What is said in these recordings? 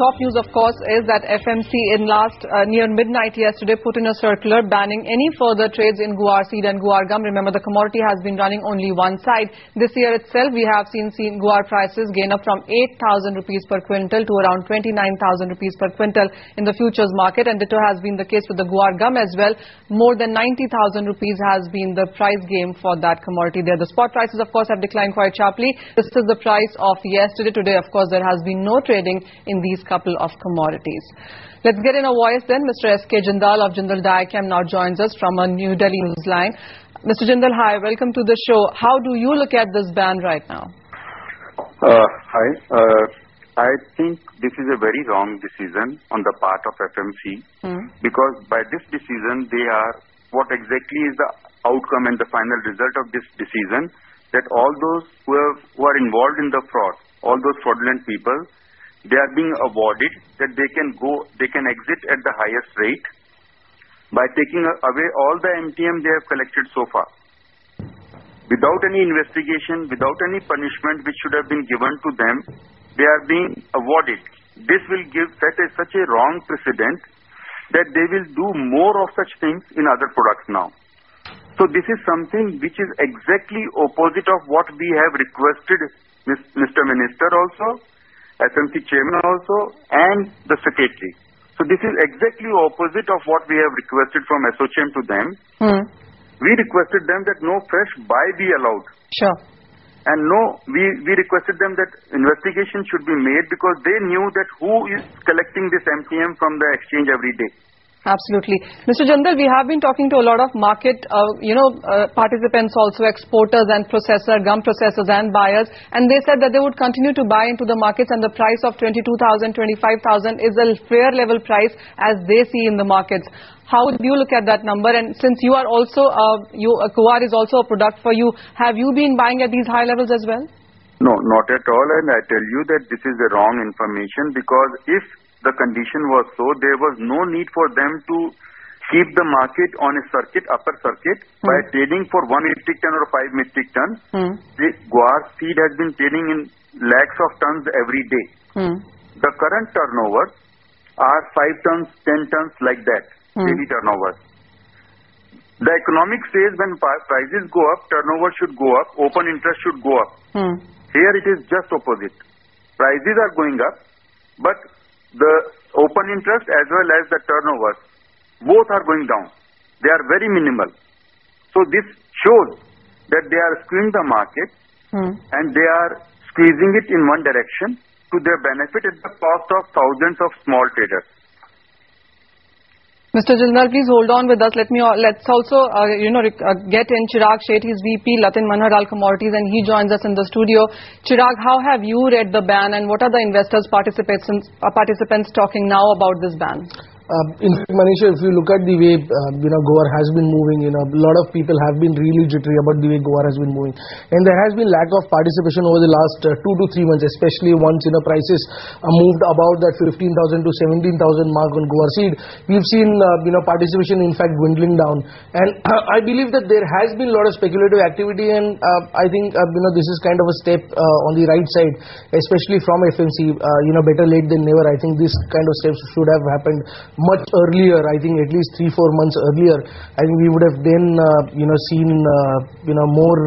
top news, of course, is that FMC near midnight yesterday put in a circular banning any further trades in guar seed and guar gum. Remember, the commodity has been running only one side. This year itself, we have seen guar prices gain up from 8,000 rupees per quintal to around 29,000 rupees per quintal in the futures market, and ditto has been the case with the guar gum as well. More than 90,000 rupees has been the price game for that commodity there. The spot prices, of course, have declined quite sharply. This is the price of yesterday. Today, of course, there has been no trading in these couple of commodities. Let's get in a voice then. Mr. S.K. Jindal of Jindal Diachem now joins us from a New Delhi news line. Mr. Jindal, hi. Welcome to the show. How do you look at this ban right now? Hi. I think this is a very wrong decision on the part of FMC because by this decision, what exactly is the outcome and the final result of this decision, that all those who are involved in the fraud, all those fraudulent people, they are being awarded that they can exit at the highest rate by taking away all the MTM they have collected so far. Without any investigation, without any punishment which should have been given to them, they are being awarded. This will set such a wrong precedent that they will do more of such things in other products now. So this is something which is exactly opposite of what we have requested Mr. Minister also, FMC Chairman also, and the Secretary. So this is exactly opposite of what we have requested from SOCHM to them. We requested them that no fresh buy be allowed. Sure. And we requested them that investigation should be made because they knew that who is collecting this MTM from the exchange every day. Absolutely. Mr. Jindal, we have been talking to a lot of market, participants also, exporters and gum processors and buyers, and they said that they would continue to buy into the markets, and the price of 22,000, 25,000 is a fair level price as they see in the markets. How do you look at that number? And since you are also, guar is also a product for you, have you been buying at these high levels as well? No, not at all, and I tell you that this is the wrong information because if the condition was so, there was no need for them to keep the market on a upper circuit by trading for 1 metric ton or 5 metric ton. The guar seed has been trading in lakhs of tons every day. The current turnovers are 5 tons, 10 tons like that, daily turnovers. The economics says when prices go up, turnover should go up, open interest should go up. Here it is just opposite. Prices are going up, but the open interest as well as the turnover, both are going down. They are very minimal. So this shows that they are skewing the market and they are squeezing it in one direction to their benefit at the cost of thousands of small traders. Mr. Jindal, please hold on with us. Let's also get in Chirag Sheth. He's VP Latin Manharal Commodities, and he joins us in the studio. Chirag, how have you read the ban, and what are the investors participants talking now about this ban? In fact, Manisha, if you look at the way guar has been moving, a lot of people have been really jittery about the way guar has been moving, and there has been lack of participation over the last 2 to 3 months, especially once prices moved about that 15,000 to 17,000 mark on guar seed. We've seen participation in fact dwindling down, and I believe that there has been a lot of speculative activity, and I think this is kind of a step on the right side, especially from FMC. Better late than never. I think this kind of steps should have happened much earlier. I think at least 3-4 months earlier. I think we would have then seen more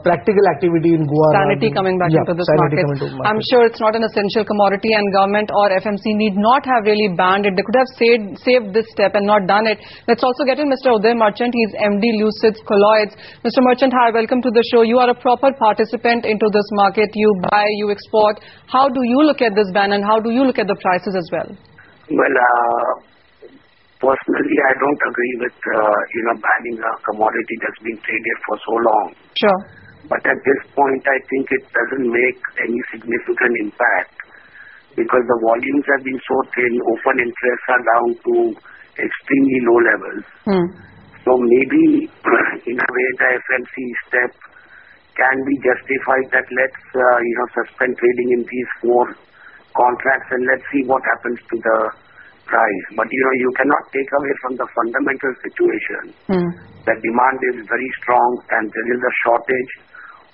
practical activity in guar. Sanity coming back into this market. I'm sure it's not an essential commodity, and government or FMC need not have really banned it. They could have saved this step and not done it. Let's also get in Mr. Uday Merchant. He's MD Lucids Colloids. Mr. Merchant, hi, welcome to the show. You are a proper participant into this market. You buy, you export. How do you look at this ban, and how do you look at the prices as well? Well, personally, I don't agree with banning a commodity that's been traded for so long. Sure. But at this point, I think it doesn't make any significant impact because the volumes have been so thin. Open interests are down to extremely low levels. So maybe, in a way, the FMC step can be justified that let's suspend trading in these 4 contracts and let's see what happens to the price. But you cannot take away from the fundamental situation that demand is very strong and there is a shortage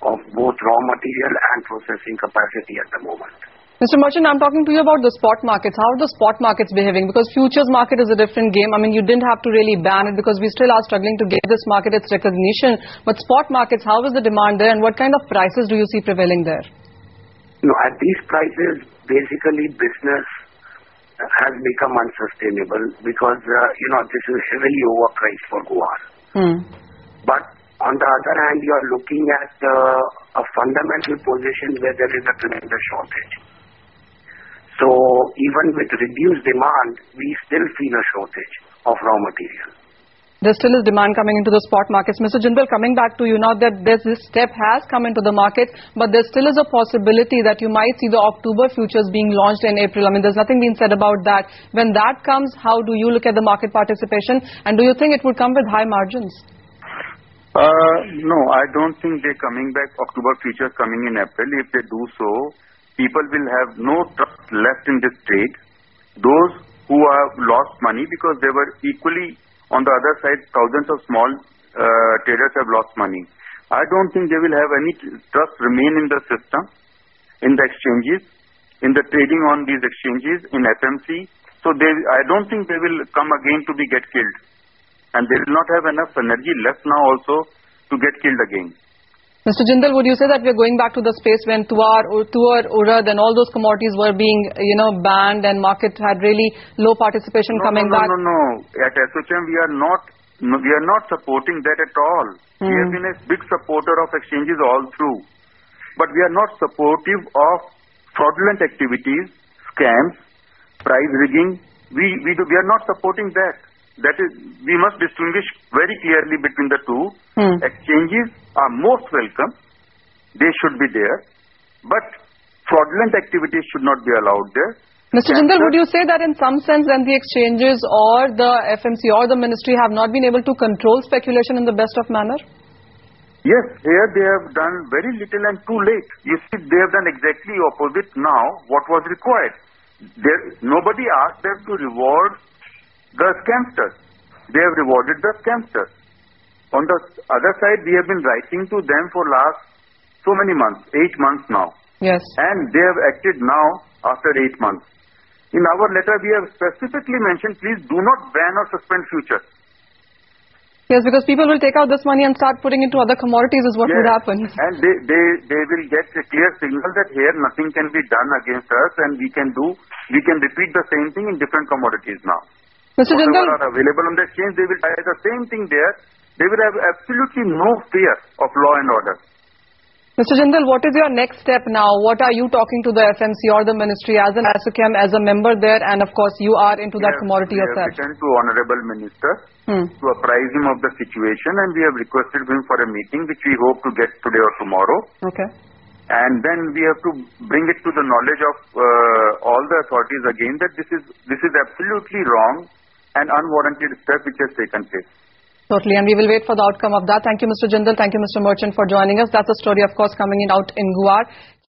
of both raw material and processing capacity at the moment. Mr. Merchant, I'm talking to you about the spot markets. How are the spot markets behaving? Because futures market is a different game. I mean, you didn't have to really ban it because we still are struggling to give this market its recognition. But spot markets, how is the demand there and what kind of prices do you see prevailing there? No, at these prices, basically business has become unsustainable because, this is heavily overpriced for guar. But on the other hand, you are looking at a fundamental position where there is a tremendous shortage. So even with reduced demand, we still feel a shortage of raw material. There still is demand coming into the spot markets. Mr. Jindal, coming back to you now that this step has come into the market, but there still is a possibility that you might see the October futures being launched in April. I mean, there's nothing being said about that. When that comes, how do you look at the market participation? And do you think it would come with high margins? No, I don't think they're coming back. October futures coming in April. If they do so, people will have no trust left in this trade. Those who have lost money because they were equally on the other side, thousands of small traders have lost money. I don't think they will have any trust remain in the system, in the exchanges, in the trading on these exchanges, in FMC. So I don't think they will come again to be get killed. And they will not have enough energy left now also to get killed again. Mr. Jindal, would you say that we're going back to the space when tuar, urad and all those commodities were being, banned and market had really low participation coming back? No. At SHM, we are not supporting that at all. We have been a big supporter of exchanges all through. But we are not supportive of fraudulent activities, scams, price rigging. We are not supporting that. That is, we must distinguish very clearly between the two. Exchanges are most welcome. They should be there. But fraudulent activities should not be allowed there. Mr. Jindal, would you say that in some sense then the exchanges or the FMC or the ministry have not been able to control speculation in the best of manner? Yes, here they have done very little and too late. You see, they have done exactly opposite now what was required. Nobody asked them to reward the scamsters. They have rewarded the scamsters. On the other side, we have been writing to them for last so many months, 8 months now. Yes. And they have acted now after 8 months. In our letter, we have specifically mentioned, please do not ban or suspend futures. Yes, because people will take out this money and start putting into other commodities is what would happen. And they will get a clear signal that here nothing can be done against us and we can repeat the same thing in different commodities now. Mr. Jindal, are available on the exchange, they will try the same thing there. They will have absolutely no fear of law and order. Mr. Jindal, what is your next step now? What are you talking to the FMC or the ministry as an ASSOCHAM, as a member there, and of course you are into that commodity yourself? We have written to Honorable Minister to apprise him of the situation, and we have requested him for a meeting which we hope to get today or tomorrow. Okay. And then we have to bring it to the knowledge of all the authorities again that this is absolutely wrong and unwarranted step which has taken place. Totally, and we will wait for the outcome of that. Thank you, Mr. Jindal. Thank you, Mr. Merchant, for joining us. That's a story, of course, coming in out in Guar.